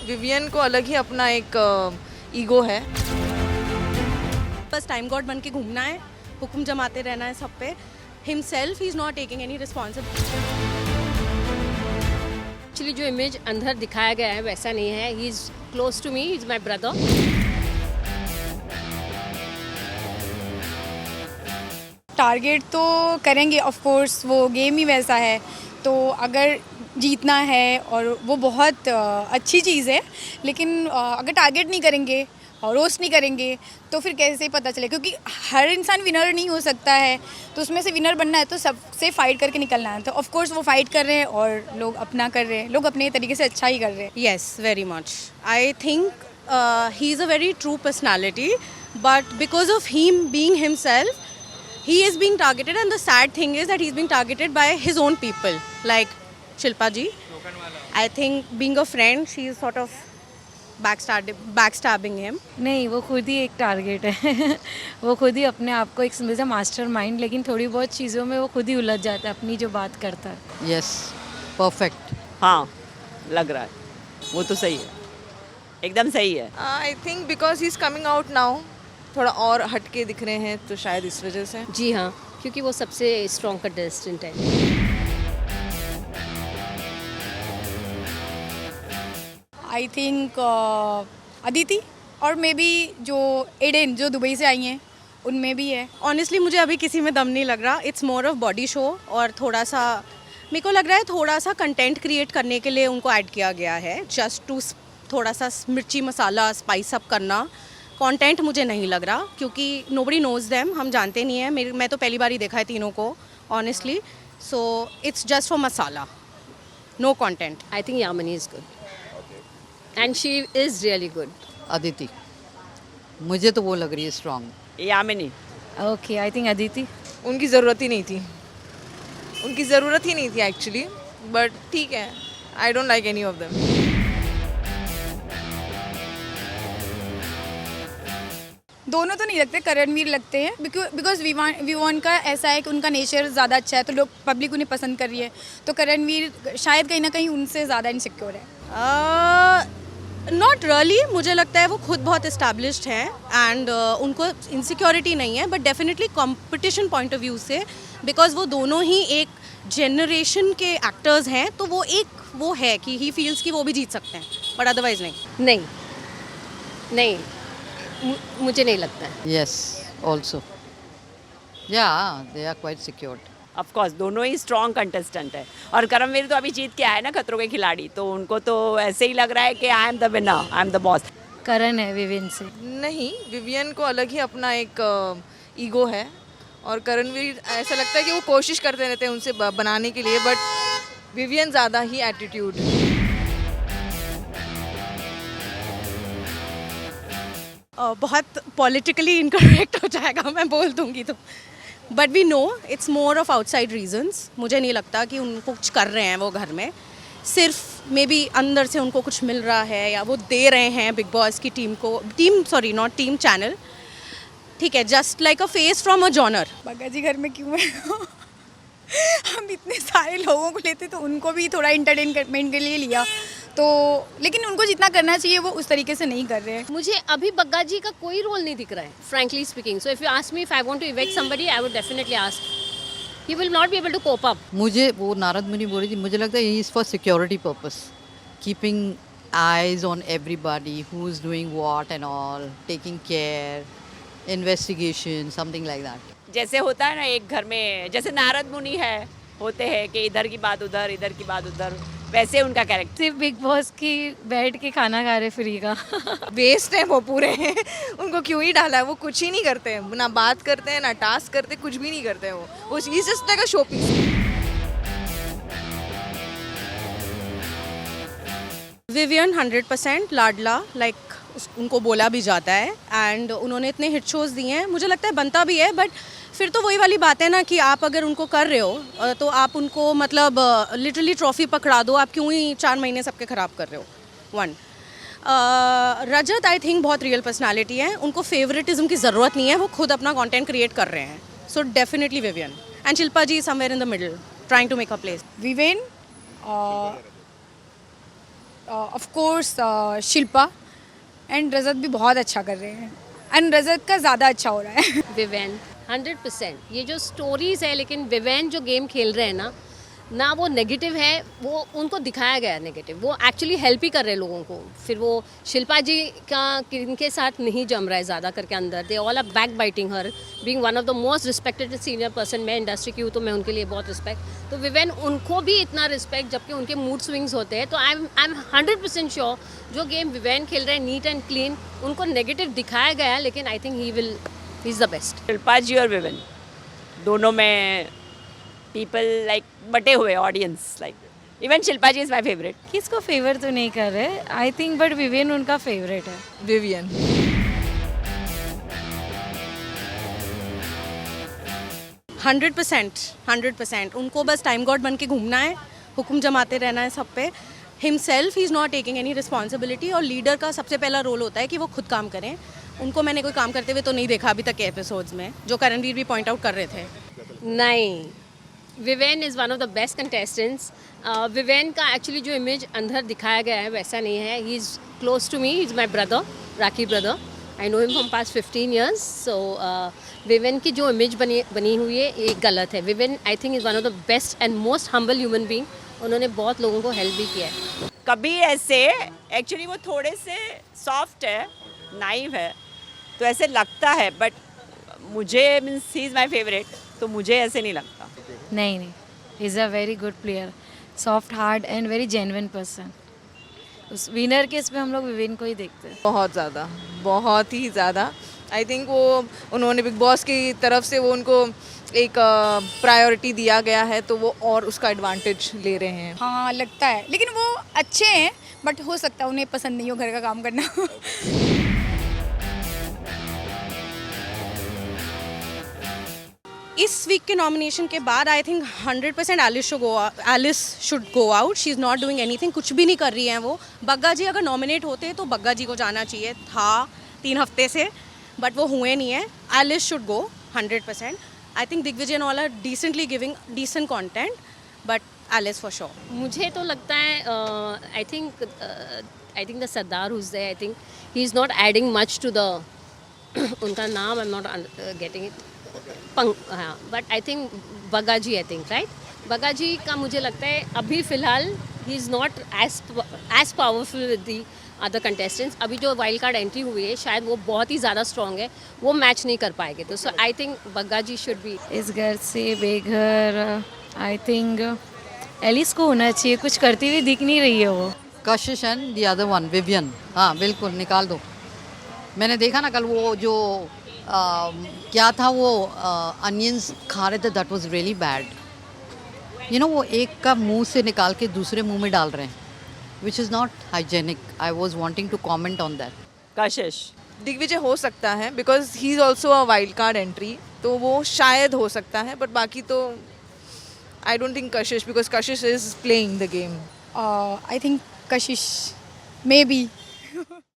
Vivian को अलग ही अपना एक ईगो है। बस टाइम गॉड बन के घूमना है, हुक्म जमाते रहना है सब पे। Himself he is not taking any responsibility. Actually जो इमेज अंदर दिखाया गया है वैसा नहीं है। He is close to me, he is my brother. Target तो करेंगे ऑफ कोर्स, वो गेम ही वैसा है, तो अगर जीतना है और वो बहुत अच्छी चीज़ है, लेकिन अगर टारगेट नहीं करेंगे और रोस्ट नहीं करेंगे तो फिर कैसे पता चले, क्योंकि हर इंसान विनर नहीं हो सकता है, तो उसमें से विनर बनना है तो सबसे फाइट करके निकलना है। तो ऑफ कोर्स वो फाइट कर रहे हैं और लोग अपना कर रहे हैं, लोग अपने तरीके से अच्छा ही कर रहे हैं। Yes, very much. I think he's a very true personality, but because of him being himself, he is being targeted, and the sad thing is that he's being targeted by his own people, like Shilpa ji. I think being a friend, she is sort of backstabbing him. नहीं, वो खुद ही एक target है वो खुद ही अपने आप को एक समझा मास्टर माइंड, लेकिन थोड़ी बहुत चीज़ों में वो खुद ही उलझ जाता है अपनी जो बात करता है। Yes, perfect. हाँ, लग रहा है वो तो सही है, एकदम सही है। I think because he is coming out now, थोड़ा और हटके दिख रहे हैं तो शायद इस वजह से। जी हाँ, क्योंकि वो सबसे स्ट्रॉन्ग कंटेस्टेंट है। आई थिंक अदिति और मे बी जो एडेन जो दुबई से आई हैं उनमें भी है। ऑनेस्टली मुझे अभी किसी में दम नहीं लग रहा। It's more of body show, और थोड़ा सा मेरे को लग रहा है थोड़ा सा कंटेंट क्रिएट करने के लिए उनको ऐड किया गया है, जस्ट टू थोड़ा सा मिर्ची मसाला स्पाइस अप करना। कंटेंट मुझे नहीं लग रहा, क्योंकि नोबडी नोज देम, हम जानते नहीं है। मैं तो पहली बार ही देखा है तीनों को honestly, so it's just for masala, no content. I think Yamini is good and she is really good. Aditi, मुझे तो वो लग रही है strong. Yamini. Okay, I think Aditi. उनकी ज़रूरत ही नहीं थी, उनकी ज़रूरत ही नहीं थी एक्चुअली, बट ठीक है, I don't like any of them. दोनों तो नहीं लगते, करणवीर लगते हैं, बिकॉज विवान का ऐसा है कि उनका नेचर ज़्यादा अच्छा है, तो लोग पब्लिक उन्हें पसंद कर रही है, तो करणवीर शायद कहीं ना कहीं उनसे ज़्यादा इनसिक्योर है। नॉट रियली, मुझे लगता है वो खुद बहुत इस्टेब्लिश्ड हैं एंड उनको इनसिक्योरिटी नहीं है, but definitely competition point of view से, बिकॉज वो दोनों ही एक जनरेशन के एक्टर्स हैं, तो वो वो है कि ही फील्स कि वो भी जीत सकते हैं, बट अदरवाइज नहीं। नहीं नहीं, मुझे नहीं लगता है। Yes, also yeah they are quite secured. Of course दोनों ही स्ट्रॉन्ग कंटेस्टेंट है, और करमवीर तो अभी जीत के आए ना खतरों के खिलाड़ी, तो उनको तो ऐसे ही लग रहा है कि I am the winner, I am the boss. Karan है विविन से। नहीं, विवियन को अलग ही अपना एक ईगो है, और करणवीर ऐसा लगता है कि वो कोशिश करते रहते हैं उनसे बनाने के लिए, बट विवियन ज़्यादा ही एटीट्यूड। बहुत पॉलिटिकली इनकरेक्ट हो जाएगा मैं बोल दूंगी तो, but we know it's more of outside reasons. मुझे नहीं लगता कि उनको कुछ कर रहे हैं वो घर में, सिर्फ मे बी अंदर से उनको कुछ मिल रहा है या वो दे रहे हैं बिग बॉस की नॉट टीम चैनल, ठीक है, just like a face from a genre. Bagga ji घर में क्यों है हम इतने सारे लोगों को लेते तो उनको भी थोड़ा इंटरटेनमेंट के लिए लिया, तो लेकिन उनको जितना करना चाहिए वो उस तरीके से नहीं कर रहे हैं। मुझे अभी बग्गा जी का कोई रोल नहीं दिख रहा है, frankly speaking. So if you ask me if I want to evict somebody, I would definitely ask. He will not be able to cope up. मुझे वो नारद मुनि बोल रही थी, मुझे लगता है he is for security purpose, keeping eyes on everybody who is doing what and all, taking care, investigation, something like that. जैसे होता है ना एक घर में, जैसे नारद मुनि है होते हैं कि इधर की बात उधर, इधर की बात उधर, वैसे उनका कैरेक्टर। सिर्फ बिग बॉस की बैठ के खाना खा रहे फ्री का वेस्ट है वो पूरे उनको क्यों ही डाला है, वो कुछ ही नहीं करते हैं, ना बात करते हैं ना टास्क करते, कुछ भी नहीं करते हैं वो is just like a showpiece. Vivian 100% लाडला, लाइक उनको बोला भी जाता है, एंड उन्होंने इतने हिट शोज़ दिए हैं, मुझे लगता है बनता भी है, बट फिर तो वही वाली बात है ना कि आप अगर उनको कर रहे हो तो आप उनको मतलब लिटरली ट्रॉफी पकड़ा दो, आप क्यों ही 4 महीने सबके ख़राब कर रहे हो। 1 रजत आई थिंक बहुत रियल पर्सनालिटी है, उनको फेवरेटिज्म की ज़रूरत नहीं है, वो खुद अपना कंटेंट क्रिएट कर रहे हैं, so definitely Vivian. And Shilpa ji somewhere in the middle trying to make a place. Vivian of course Shilpa and Rajat भी बहुत अच्छा कर रहे हैं एंड रजत का ज़्यादा अच्छा हो रहा है विवेन 100%। ये जो स्टोरीज है, लेकिन विवेन जो गेम खेल रहे हैं ना वो नेगेटिव है, वो उनको दिखाया गया है नेगेटिव, वो एक्चुअली हेल्प ही कर रहे हैं लोगों को। फिर वो शिल्पा जी का इनके साथ नहीं जम रहा है ज़्यादा करके अंदर, they all are backbiting her, being one of the most respected senior person. मैं इंडस्ट्री की हूँ तो मैं उनके लिए बहुत रिस्पेक्ट, तो विवेन उनको भी इतना रिस्पेक्ट, जबकि उनके मूड स्विंग्स होते हैं। तो आई एम 100% श्योर जो गेम विवेन खेल रहे हैं नीट एंड क्लीन, उनको नेगेटिव दिखाया गया है, लेकिन I think he is the best. Shilpa ji और विवेन दोनों में पीपल लाइक बटे हुए audience, like even Shilpa ji is my favourite. किसको फेवर तो नहीं कर रहे आई थिंक, बट विवेन उनका फेवरेट है। विवियन। 100% उनको बस टाइम गॉड बन के घूमना है, हुक्म जमाते रहना है सब पे। Himself he is not taking any responsibility, और लीडर का सबसे पहला रोल होता है कि वो खुद काम करें। उनको मैंने कोई काम करते हुए तो नहीं देखा अभी तक के एपिसोड्स में, जो करणवीर भी पॉइंट आउट कर रहे थे। नहीं, Vivian is one of the best contestants. Vivian का एक्चुअली जो इमेज अंदर दिखाया गया है वैसा नहीं है। He is close to me, he is my brother, rakhi brother. I know him from past 15 years। So Vivian की जो इमेज बनी हुई है ये गलत है। Vivian I think is one of the best and most humble human being. उन्होंने बहुत लोगों को हेल्प भी किया है। कभी ऐसे एक्चुअली वो थोड़े से सॉफ्ट है, नाइव है, तो ऐसे लगता है, बट मुझे means he is my favourite, तो मुझे ऐसे नहीं लगता। नहीं is a very good player, soft heart and very genuine person. उस विनर के इसमें हम लोग विवेन को ही देखते हैं। बहुत ज़्यादा, बहुत ही ज़्यादा। आई थिंक वो उन्होंने बिग बॉस की तरफ से वो उनको एक प्रायोरिटी दिया गया है, तो वो और उसका एडवांटेज ले रहे हैं। हाँ लगता है, लेकिन वो अच्छे हैं, बट हो सकता है उन्हें पसंद नहीं हो घर का काम करना इस वीक के नॉमिनेशन के बाद I think 100% Alice should go out. She is not doing anything, कुछ भी नहीं कर रही हैं वो। बग्गा जी अगर नॉमिनेट होते तो बग्गा जी को जाना चाहिए था 3 हफ्ते से, बट वो हुए नहीं है। Alice should go 100%। I think Digvijay and all are decently giving decent content, but Alice for sure. मुझे तो लगता है I think the sardar who's there, I think he is not adding much to the उनका नाम I am not getting it, हाँ, but I think Bagga ji, I think right, Bagga ji का मुझे लगता है अभी फ़िलहाल he is not as powerful with the other contestants. अभी जो वाइल्ड कार्ड एंट्री हुई है शायद वो बहुत ही ज़्यादा स्ट्रॉन्ग है, वो मैच नहीं कर पाएंगे। तो so I think Bagga ji should be. इस घर से बेघर आई थिंक एलिस को होना चाहिए, कुछ करती हुई दिख नहीं रही है वो। कशिश and the other one Vivian, हाँ बिल्कुल निकाल दो। मैंने देखा ना कल वो जो क्या था वो अनियंस खा रहे थे, that was really bad. You know वो एक का मुंह से निकाल के दूसरे मुंह में डाल रहे हैं, which is not hygienic. I was wanting to comment on that. Kashish Digvijay हो सकता है because he is also a wild card entry, तो वो शायद हो सकता है, बट बाकी तो I don't think Kashish, because Kashish is playing the game. I think Kashish may B